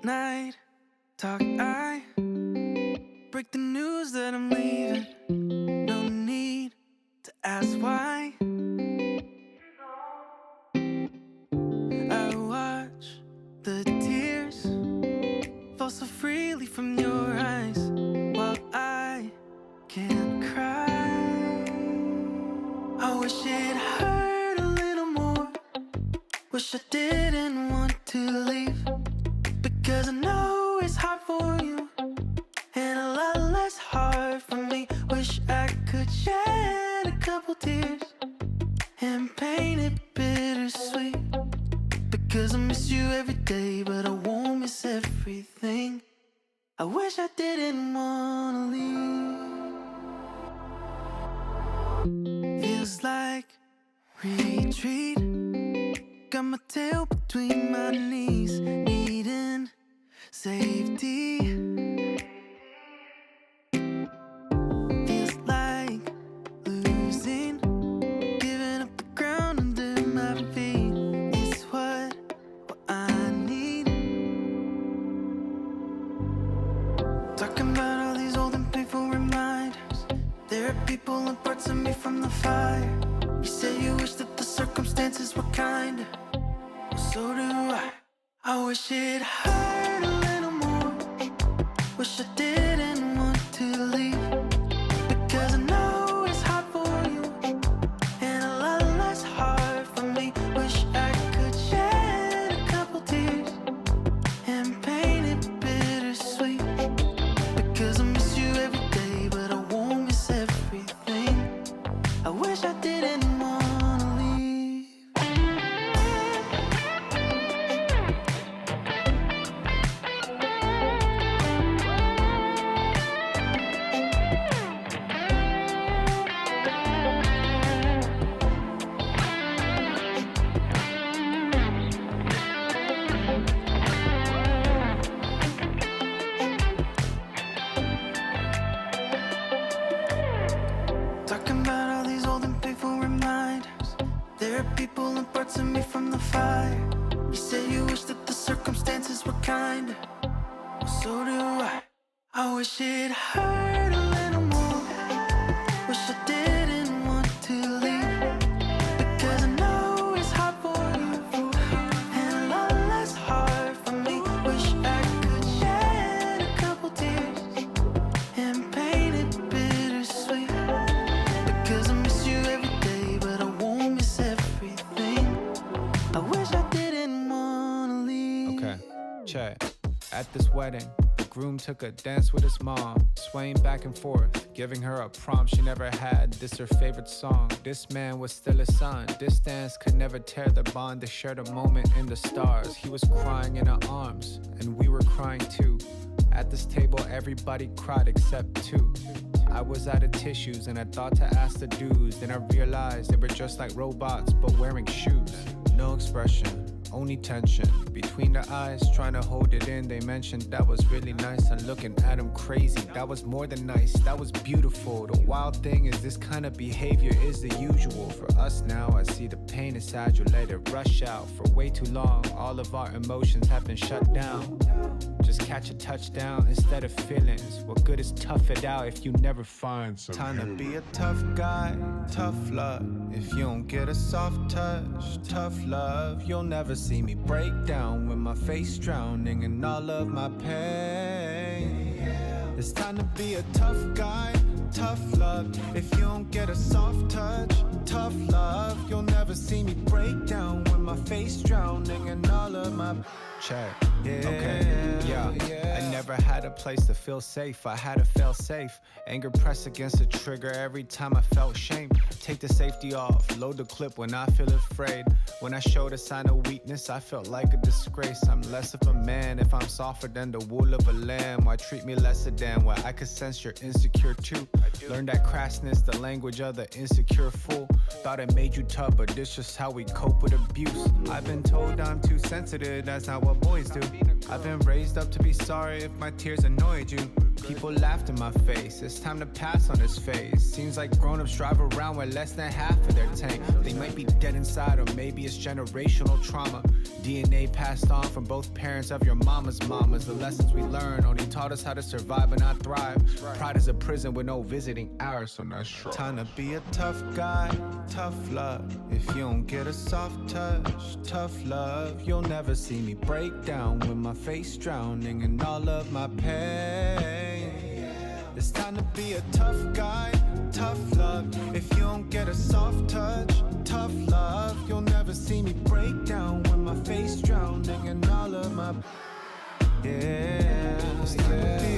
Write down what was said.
night talk, I break the news that I'm leaving. No need to ask why. I watch the tears fall so freely from your eyes while I can't cry. I wish it hurt a little more. Wish I didn't want to leave, because I know it's hard for you and a lot less hard for me. Wish I could shed a couple tears and paint it bittersweet, because I miss you every day, but I won't miss everything. I wish I didn't wanna leave. Feels like retreat. Got my tail between my knees, needing safety. Feels like losing, giving up the ground under my feet. It's what I need. Talking about all these old and painful reminders. There are people and parts of me from the fire. You say you wish that the circumstances were kinder. Well, so do I. I wish it hurt a little more. Wish I didn't want to leave, because I know it's hard for you and a lot less hard for me. Wish I could shed a couple tears and paint it bittersweet, because I miss you every day, but I won't miss everything. I wish I didn't wanna leave. Talking about all these old and painful reminders. There are people and parts of me from the fire. You say you wish that the circumstances were kinder. Well, so do I. I wish it hurt a little more. Wish I didn't want to leave, because I know it's hard for you and a lot less hard for me. Wish I could shed a couple tears and paint it bittersweet, because I miss you every day, but I won't miss everything. I wish I didn't wanna leave. Okay, check. At this wedding, the groom took a dance with his mom, swaying back and forth, giving her a prompt she never had. This her favorite song. This man was still his son. This dance could never tear the bond. They shared a moment in the stars. He was crying in her arms, and we were crying too. At this table, everybody cried except two. I was out of tissues and I thought to ask the dudes. Then I realized they were just like robots, but wearing shoes. No expression, only tension between their eyes, trying to hold it in. They mentioned that was really nice. I'm looking at them crazy. That was more than nice, that was beautiful. The wild thing is this kind of behavior is the usual for us now. I see the pain inside you, let it rush out. For way too long, all of our emotions have been shut down. Just catch a touchdown instead of feelings. What good is tough it out if you never find some time to be a tough guy, tough love. If you don't get a soft touch, tough love, you'll never see me break down with my face drowning in all of my pain. It's time to be a tough guy, tough love. If you don't get a soft touch, tough love, you'll never see me break down with my face drowning in all of my check. Yeah, okay, yeah. I never had a place to feel safe. I had to feel safe. Anger pressed against the trigger every time I felt shame. Take the safety off, load the clip when I feel afraid. When I showed a sign of weakness, I felt like a disgrace. I'm less of a man if I'm softer than the wool of a lamb. Why treat me lesser than why I could sense you're insecure too? Learn that crassness, the language of the insecure fool. Thought it made you tough, but this just how we cope with abuse. I've been told I'm too sensitive stupid, that's not what boys do. I've been raised up to be sorry if my tears annoyed you. People laughed in my face, it's time to pass on this phase. Seems like grown-ups drive around with less than half of their tank. They might be dead inside, or maybe it's generational trauma. DNA passed on from both parents of your mama's mamas. The lessons we learned only taught us how to survive but not thrive. Pride is a prison with no visiting hours, so not sure. Time to be a tough guy, tough love. If you don't get a soft touch, tough love, you'll never see me break down with my face drowning in all of my pain. It's time to be a tough guy, tough love. If you don't get a soft touch, tough love, you'll never see me break down with my face drowning in all of my... Yeah, it's time to be